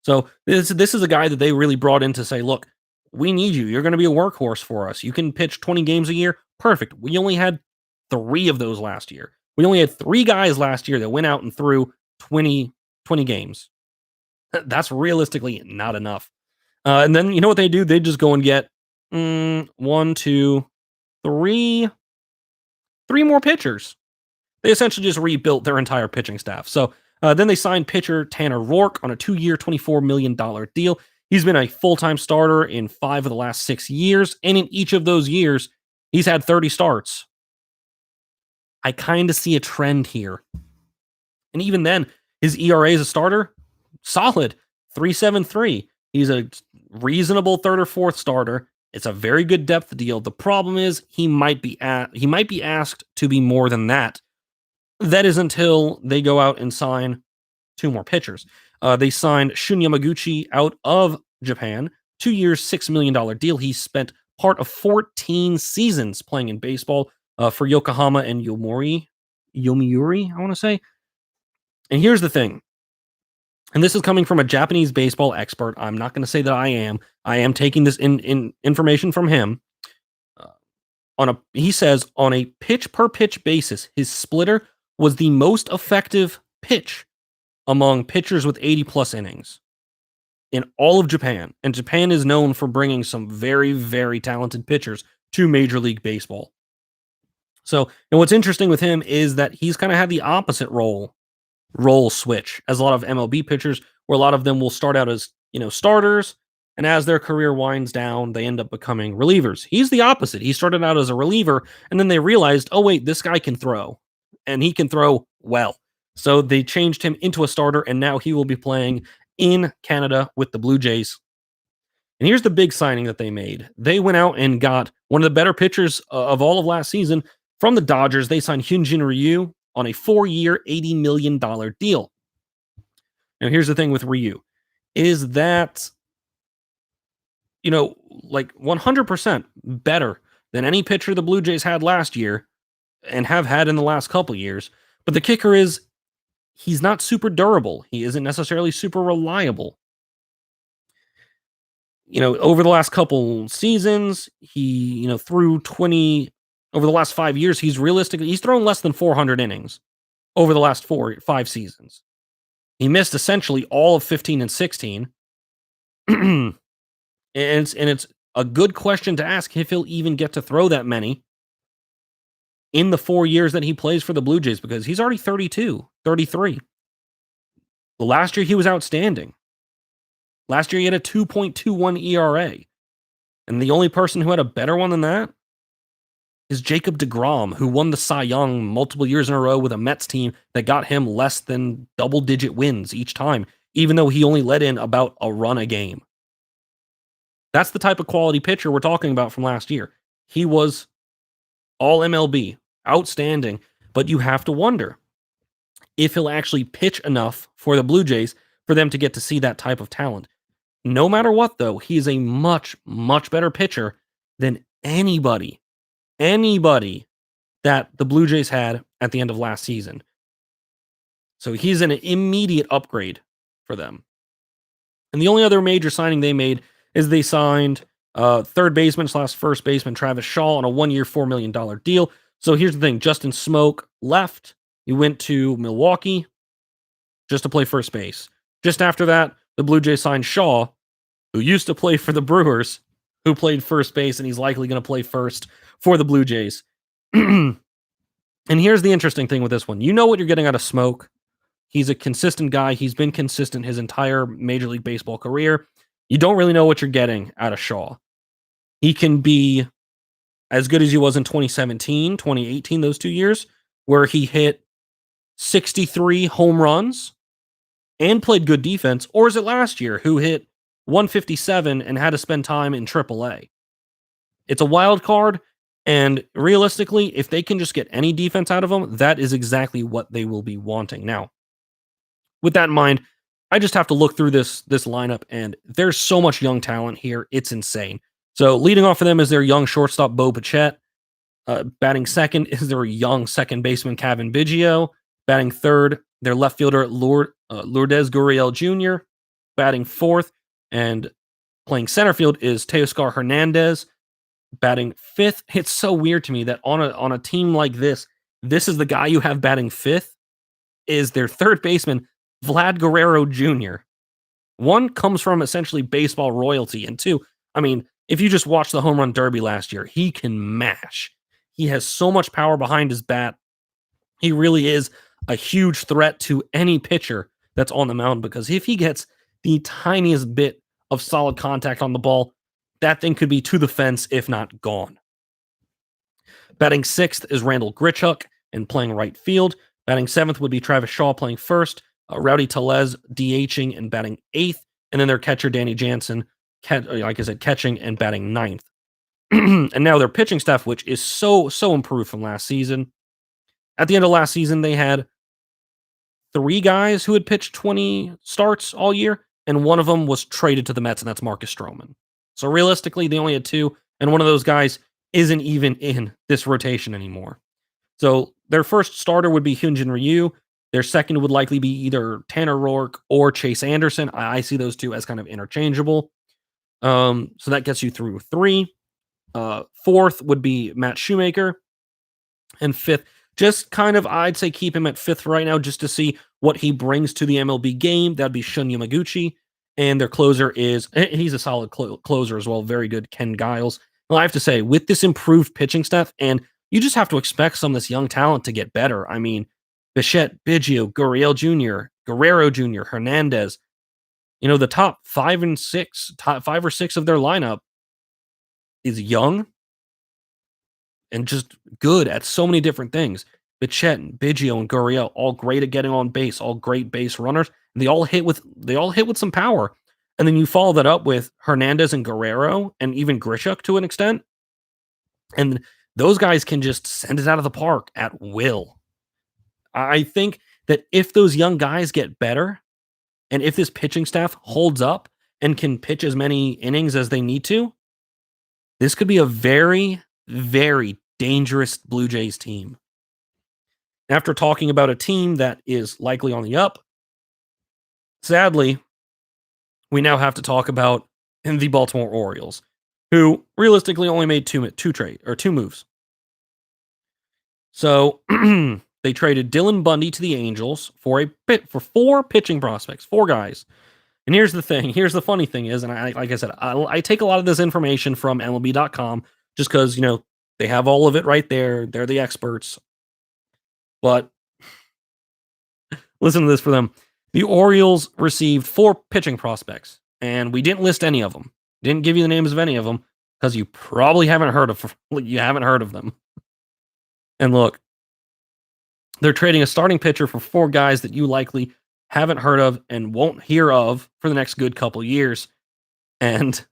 [SPEAKER 1] So this is a guy that they really brought in to say, look, we need you. You're going to be a workhorse for us. You can pitch 20 games a year. Perfect. We only had 3 of those last year. We only had 3 guys last year that went out and threw 20 games. That's realistically not enough. And then you know what they do? They just go and get 1, 2, 3 more pitchers. They essentially just rebuilt their entire pitching staff. So then they signed pitcher Tanner Roark on a 2-year, $24 million deal. He's been a full-time starter in 5 of the last 6 years, and in each of those years, he's had 30 starts. I kind of see a trend here. And even then, his ERA as a starter, solid, 3.73. He's a reasonable third or fourth starter. It's a very good depth deal. The problem is he might be asked to be more than that. That is until they go out and sign 2 more pitchers. They signed Shun Yamaguchi out of Japan, 2 years, $6 million deal. He spent part of 14 seasons playing in baseball for Yokohama and Yomiuri, I want to say. And here's the thing, and this is coming from a Japanese baseball expert. I'm not going to say that I am. I am taking this in information from him. He says on a pitch per pitch basis, his splitter was the most effective pitch among pitchers with 80 plus innings in all of Japan. And Japan is known for bringing some very, very talented pitchers to Major League Baseball. So, and what's interesting with him is that he's kind of had the opposite role switch as a lot of MLB pitchers, where a lot of them will start out as, starters, and as their career winds down, they end up becoming relievers. He's the opposite. He started out as a reliever, and then they realized, oh wait, this guy can throw, and he can throw well. So they changed him into a starter, and now he will be playing in Canada with the Blue Jays. And here's the big signing that they made. They went out and got one of the better pitchers of all of last season from the Dodgers. They signed Hyunjin Ryu on a 4-year, $80 million deal. Now, here's the thing with Ryu, is that, like 100% better than any pitcher the Blue Jays had last year and have had in the last couple years. But the kicker is he's not super durable. He isn't necessarily super reliable. Over the last couple seasons, he, threw 20, over the last 5 years, he's thrown less than 400 innings over the last 5 seasons. He missed essentially all of 15 and 16. and it's a good question to ask if he'll even get to throw that many in the 4 years that he plays for the Blue Jays, because he's already 32, 33. The last year he was outstanding. Last year he had a 2.21 ERA. And the only person who had a better one than that is Jacob deGrom, who won the Cy Young multiple years in a row with a Mets team that got him less than double-digit wins each time, even though he only let in about a run a game. That's the type of quality pitcher we're talking about from last year. He was all MLB, outstanding, but you have to wonder if he'll actually pitch enough for the Blue Jays for them to get to see that type of talent. No matter what, though, he is a much, much better pitcher than anybody that the Blue Jays had at the end of last season. So he's an immediate upgrade for them. And the only other major signing they made is they signed third baseman / first baseman Travis Shaw on a 1-year, $4 million deal. So here's the thing. Justin Smoak left. He went to Milwaukee just to play first base. Just after that, the Blue Jays signed Shaw, who used to play for the Brewers, who played first base, and he's likely going to play first for the Blue Jays. And here's the interesting thing with this one. You know what you're getting out of Smoke. He's a consistent guy. He's been consistent his entire Major League Baseball career. You don't really know what you're getting out of Shaw. He can be as good as he was in 2017, 2018, those 2 years, where he hit 63 home runs and played good defense, or is it last year who hit 157 and had to spend time in AAA? It's a wild card, and realistically, if they can just get any defense out of him, that is exactly what they will be wanting. Now, with that in mind, I just have to look through this lineup, and there's so much young talent here. It's insane. So leading off for them is their young shortstop, Bo Bichette. Batting second is their young second baseman, Cavan Biggio. Batting third, their left fielder, Lourdes Gurriel Jr. Batting fourth and playing center field is Teoscar Hernandez. Batting fifth, it's so weird to me that on a team like this is the guy you have batting fifth, is their third baseman, Vlad Guerrero Jr. One comes from essentially baseball royalty, and two, I mean, if you just watch the home run derby last year, he can mash. He has so much power behind his bat. He really is a huge threat to any pitcher that's on the mound, because if he gets the tiniest bit of solid contact on the ball, that thing could be to the fence, if not gone. Batting sixth is Randall Grichuk and playing right field. Batting seventh would be Travis Shaw playing first. Rowdy Tellez DHing and batting eighth. And then their catcher, Danny Jansen, like I said, catching and batting ninth. And now their pitching staff, which is so improved from last season. At the end of last season, they had 3 guys who had pitched 20 starts all year, and one of them was traded to the Mets, and that's Marcus Stroman. So realistically, they only had 2, and one of those guys isn't even in this rotation anymore. So their first starter would be Hyunjin Ryu. Their second would likely be either Tanner Rourke or Chase Anderson. I see those two as kind of interchangeable. So that gets you through 3. Fourth would be Matt Shoemaker. And fifth, just kind of, I'd say keep him at 5th right now just to see what he brings to the MLB game. That'd be Shun Yamaguchi. And their closer he's a solid closer as well. Very good, Ken Giles. Well, I have to say, with this improved pitching staff, and you just have to expect some of this young talent to get better. I mean, Bichette, Biggio, Gurriel Jr., Guerrero Jr., Hernandez, the top 5 or 6 of their lineup is young and just good at so many different things. Bichette and Biggio and Gurriel, all great at getting on base, all great base runners. And they all hit with some power. And then you follow that up with Hernandez and Guerrero and even Grichuk to an extent. And those guys can just send it out of the park at will. I think that if those young guys get better, and if this pitching staff holds up and can pitch as many innings as they need to, this could be a very, very dangerous Blue Jays team. After talking about a team that is likely on the up, sadly, we now have to talk about the Baltimore Orioles, who realistically only made two moves. So they traded Dylan Bundy to the Angels for 4 pitching prospects, 4 guys. And here's the thing. Here's the funny thing is, and like I said, I take a lot of this information from MLB.com just because, they have all of it right there. They're the experts. But listen to this for them. The Orioles received 4 pitching prospects, and we didn't list any of them. Didn't give you the names of any of them because you probably haven't heard of them. And look, they're trading a starting pitcher for 4 guys that you likely haven't heard of and won't hear of for the next good couple years. And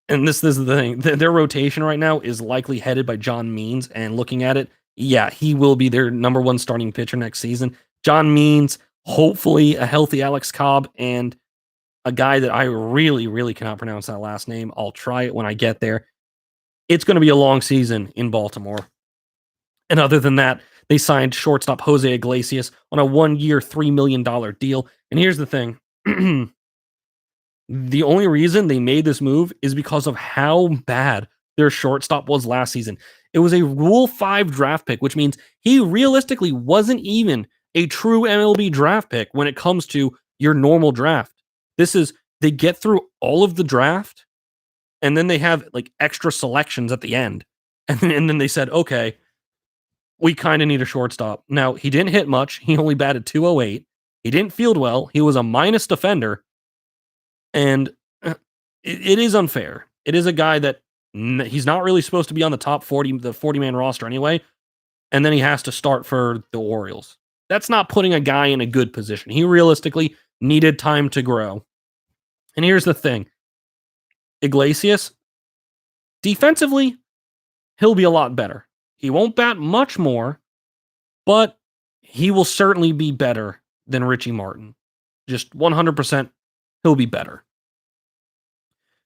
[SPEAKER 1] this is the thing. Their rotation right now is likely headed by John Means, and looking at it, yeah, he will be their number 1 starting pitcher next season. John Means, hopefully a healthy Alex Cobb, and a guy that I really, really cannot pronounce that last name. I'll try it when I get there. It's going to be a long season in Baltimore. And other than that, they signed shortstop Jose Iglesias on a 1-year, $3 million deal. And here's the thing. The only reason they made this move is because of how bad their shortstop was last season. It was a Rule 5 draft pick, which means he realistically wasn't even a true MLB draft pick when it comes to your normal draft. They get through all of the draft, and then they have like extra selections at the end. And then they said, okay, we kind of need a shortstop. Now, he didn't hit much. He only batted 208. He didn't field well. He was a minus defender. And it is unfair. It is a guy that he's not really supposed to be on the top 40, the 40-man roster anyway. And then he has to start for the Orioles. That's not putting a guy in a good position. He realistically needed time to grow. And here's the thing. Iglesias, defensively, he'll be a lot better. He won't bat much more, but he will certainly be better than Richie Martin. Just 100%, he'll be better.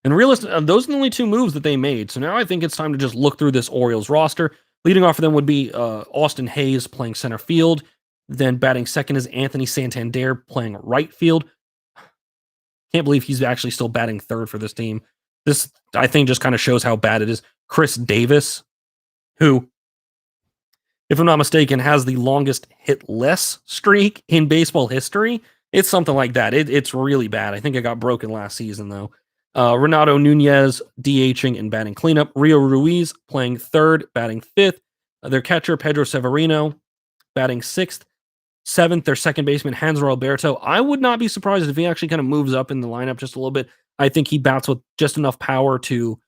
[SPEAKER 1] And realistically, those are the only two moves that they made. So now I think it's time to just look through this Orioles roster. Leading off of them would be Austin Hayes playing center field. Then batting second is Anthony Santander playing right field. Can't believe he's actually still batting third for this team. This, I think, just kind of shows how bad it is. Chris Davis, who, if I'm not mistaken, has the longest hitless streak in baseball history. It's something like that. It's really bad. I think it got broken last season, though. Renato Nunez DHing and batting cleanup. Rio Ruiz playing third, batting fifth. Their catcher, Pedro Severino, batting sixth. Seventh, their second baseman, Hanser Alberto. I would not be surprised if he actually kind of moves up in the lineup just a little bit. I think he bats with just enough power to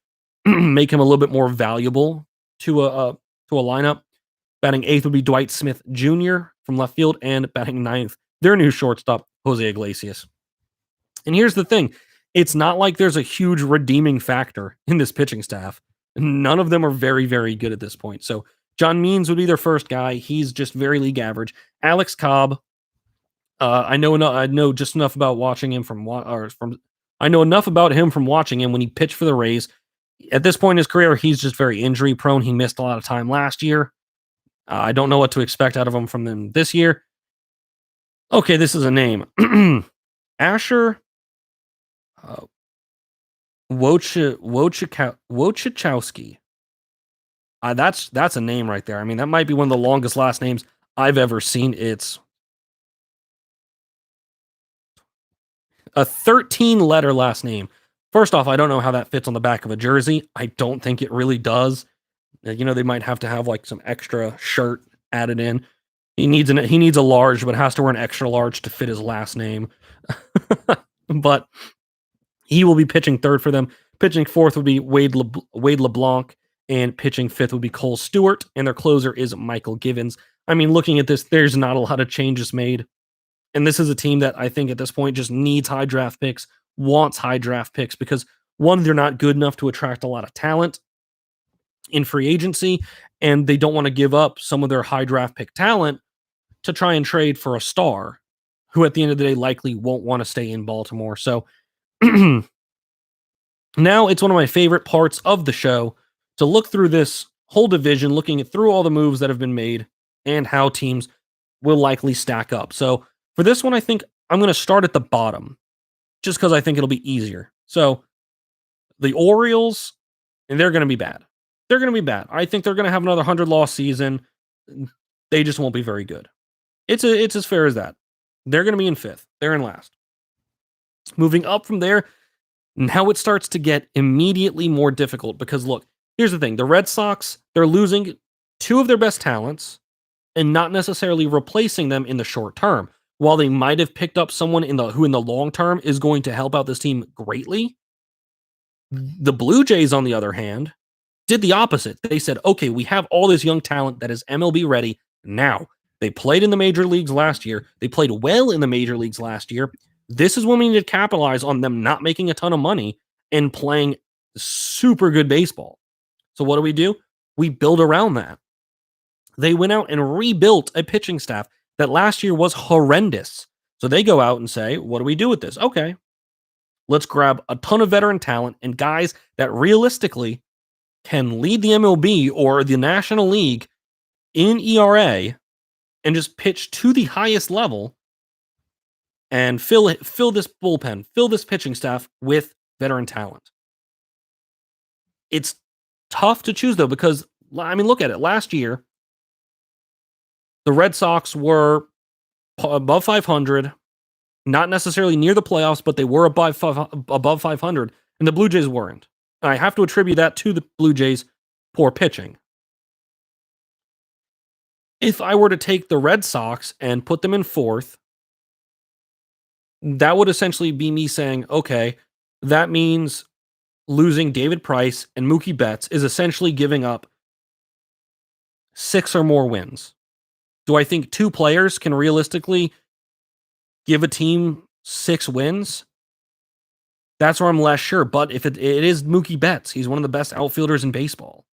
[SPEAKER 1] make him a little bit more valuable to a lineup. Batting eighth would be Dwight Smith Jr. from left field, and batting ninth, their new shortstop, Jose Iglesias. And here's the thing. It's not like there's a huge redeeming factor in this pitching staff. None of them are very, very good at this point. So John Means would be their first guy. He's just very league average. Alex Cobb, I know just enough about watching him I know enough about him from watching him when he pitched for the Rays. At this point in his career, he's just very injury prone. He missed a lot of time last year. I don't know what to expect out of him from them this year. Okay, this is a name. Asher Wojciechowski. That's a name right there. I mean, that might be one of the longest last names I've ever seen. It's a 13-letter last name. First off, I don't know how that fits on the back of a jersey. I don't think it really does. You know, they might have to have like some extra shirt added in. He needs a large, but has to wear an extra large to fit his last name. But he will be pitching third for them. Pitching fourth would be Wade LeBlanc, and pitching fifth would be Cole Stewart, and their closer is Michael Givens. I mean, looking at this, there's not a lot of changes made. And this is a team that I think at this point just needs high draft picks, wants high draft picks, because one, they're not good enough to attract a lot of talent in free agency, and they don't want to give up some of their high draft pick talent to try and trade for a star who at the end of the day likely won't want to stay in Baltimore. So now it's one of my favorite parts of the show to look through this whole division, looking through all the moves that have been made and how teams will likely stack up. So for this one, I think I'm going to start at the bottom just because I think it'll be easier. So the Orioles, and they're going to be bad. They're going to be bad. I think they're going to have another 100-loss season. They just won't be very good. It's as fair as that. They're going to be in fifth. They're in last. Moving up from there, now it starts to get immediately more difficult because, look, here's the thing. The Red Sox, they're losing two of their best talents and not necessarily replacing them in the short term. While they might have picked up someone who in the long term is going to help out this team greatly, the Blue Jays, on the other hand, did the opposite. They said, okay, we have all this young talent that is MLB ready now. They played in the major leagues last year. They played well in the major leagues last year. This is when we need to capitalize on them not making a ton of money and playing super good baseball. So what do? We build around that. They went out and rebuilt a pitching staff that last year was horrendous. So they go out and say, what do we do with this? Okay, let's grab a ton of veteran talent and guys that realistically can lead the MLB or the National League in ERA and just pitch to the highest level and fill this bullpen, fill this pitching staff with veteran talent. It's tough to choose, though, because, I mean, look at it. Last year, the Red Sox were above 500, not necessarily near the playoffs, but they were above 500, and the Blue Jays weren't. I have to attribute that to the Blue Jays' poor pitching. If I were to take the Red Sox and put them in fourth, that would essentially be me saying, okay, that means losing David Price and Mookie Betts is essentially giving up 6 or more wins. Do I think 2 players can realistically give a team 6 wins? That's where I'm less sure. But if it is Mookie Betts, he's one of the best outfielders in baseball.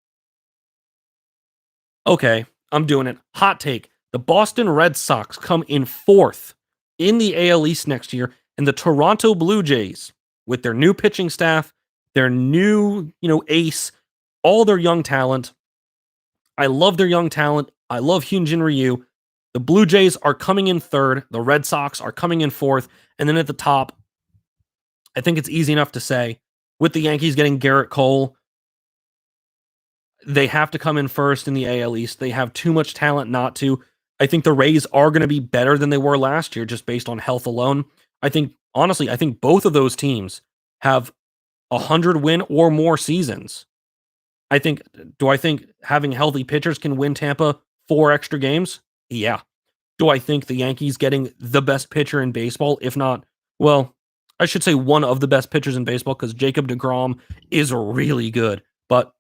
[SPEAKER 1] Okay, I'm doing it. Hot take. The Boston Red Sox come in fourth in the AL East next year, and the Toronto Blue Jays, with their new pitching staff, their new, ace, all their young talent. I love their young talent. I love Hyunjin Ryu. The Blue Jays are coming in third. The Red Sox are coming in fourth. And then at the top, I think it's easy enough to say, with the Yankees getting Garrett Cole, they have to come in first in the AL East. They have too much talent not to. I think the Rays are going to be better than they were last year just based on health alone. Honestly, I think both of those teams have 100 win or more seasons. Do I think having healthy pitchers can win Tampa 4 extra games? Yeah. Do I think the Yankees getting the best pitcher in baseball, if not, well, I should say one of the best pitchers in baseball because Jacob deGrom is really good. But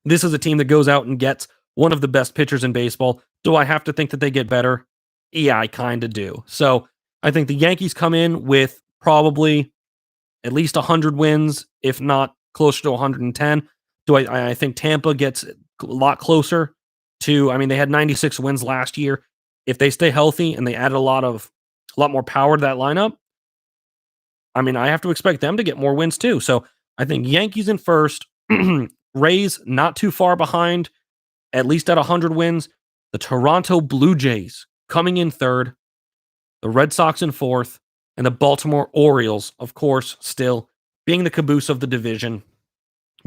[SPEAKER 1] this is a team that goes out and gets one of the best pitchers in baseball. Do I have to think that they get better? Yeah, I kind of do. So I think the Yankees come in with probably at least 100 wins, if not closer to 110. I think Tampa gets a lot closer to, they had 96 wins last year. If they stay healthy and they add a lot more power to that lineup, I have to expect them to get more wins too. So I think Yankees in first, Rays not too far behind, at least at 100 wins. The Toronto Blue Jays coming in third, the Red Sox in fourth, and the Baltimore Orioles, of course, still being the caboose of the division,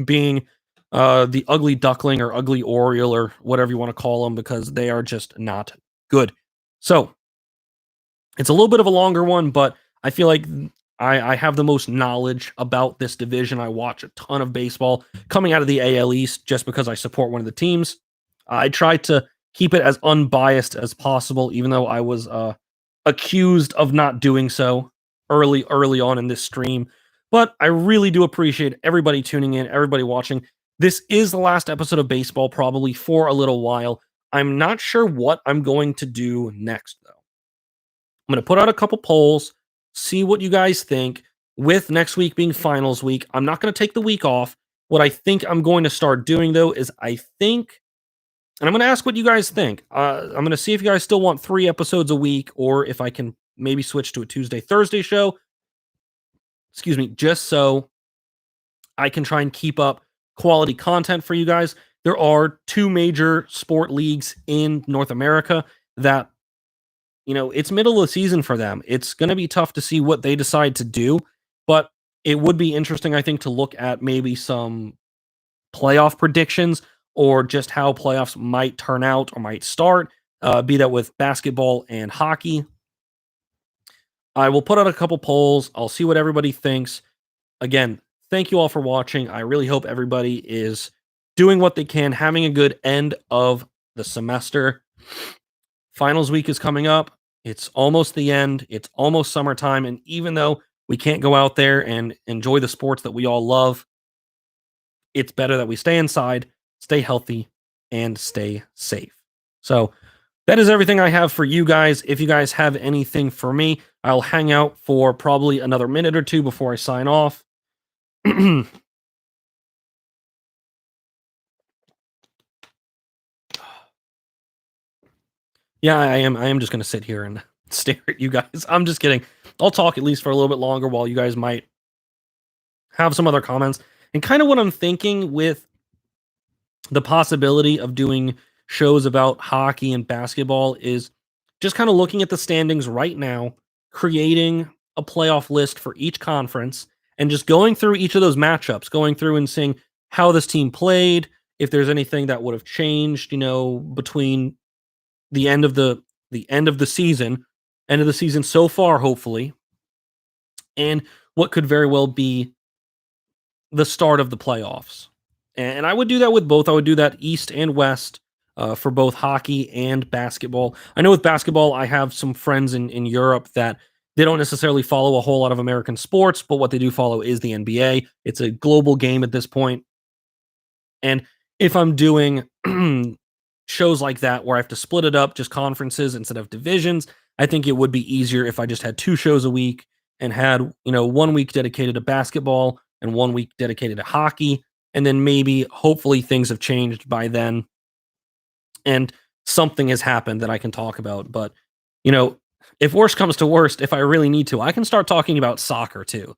[SPEAKER 1] being the ugly duckling or ugly Oriole or whatever you want to call them because they are just not good. So it's a little bit of a longer one, but I feel like I have the most knowledge about this division. I watch a ton of baseball coming out of the AL East just because I support one of the teams. I try to keep it as unbiased as possible, even though I was accused of not doing so early on in this stream. But I really do appreciate everybody tuning in, everybody watching. This is the last episode of baseball, probably for a little while. I'm not sure what I'm going to do next, though. I'm going to put out a couple polls, see what you guys think. With next week being finals week, I'm not going to take the week off. What I think I'm going to start doing, though, is and I'm going to ask what you guys think. I'm going to see if you guys still want 3 episodes a week, or if I can maybe switch to a Tuesday, Thursday show. Excuse me, just so I can try and keep up quality content for you guys. There are 2 major sport leagues in North America that, it's middle of the season for them. It's going to be tough to see what they decide to do, but it would be interesting, I think, to look at maybe some playoff predictions or just how playoffs might turn out or might start, be that with basketball and hockey. I will put out a couple polls. I'll see what everybody thinks. Again, thank you all for watching. I really hope everybody is doing what they can, having a good end of the semester. Finals week is coming up. It's almost the end. It's almost summertime. And even though we can't go out there and enjoy the sports that we all love, it's better that we stay inside, stay healthy, and stay safe. So that is everything I have for you guys. If you guys have anything for me, I'll hang out for probably another minute or 2 before I sign off. Yeah, I am just going to sit here and stare at you guys. I'm just kidding. I'll talk at least for a little bit longer while you guys might have some other comments. And kind of what I'm thinking with the possibility of doing shows about hockey and basketball is just kind of looking at the standings right now, creating a playoff list for each conference, and just going through each of those matchups, going through and seeing how this team played, if there's anything that would have changed, between the end of the season so far, hopefully, and what could very well be the start of the playoffs. And I would do that with both. I would do that East and West. for both hockey and basketball. I know with basketball, I have some friends in Europe that they don't necessarily follow a whole lot of American sports, but what they do follow is the NBA. It's a global game at this point. And if I'm doing shows like that where I have to split it up, just conferences instead of divisions, I think it would be easier if I just had 2 shows a week and had, 1 week dedicated to basketball and 1 week dedicated to hockey. And then maybe, hopefully, things have changed by then and something has happened that I can talk about. But, you know, if worst comes to worst, if I really need to, I can start talking about soccer too.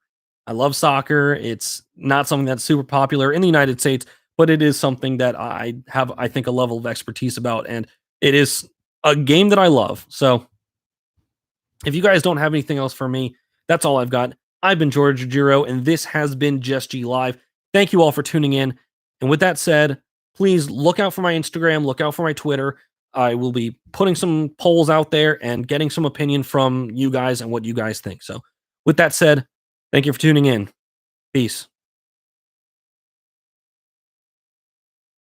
[SPEAKER 1] I love soccer. It's not something that's super popular in the United States, but it is something that I have, I think, a level of expertise about. And it is a game that I love. So if you guys don't have anything else for me, that's all I've got. I've been George Giro, and this has been Just G Live. Thank you all for tuning in. And with that said, please look out for my Instagram, look out for my Twitter. I will be putting some polls out there and getting some opinion from you guys and what you guys think. So, with that said, thank you for tuning in. Peace.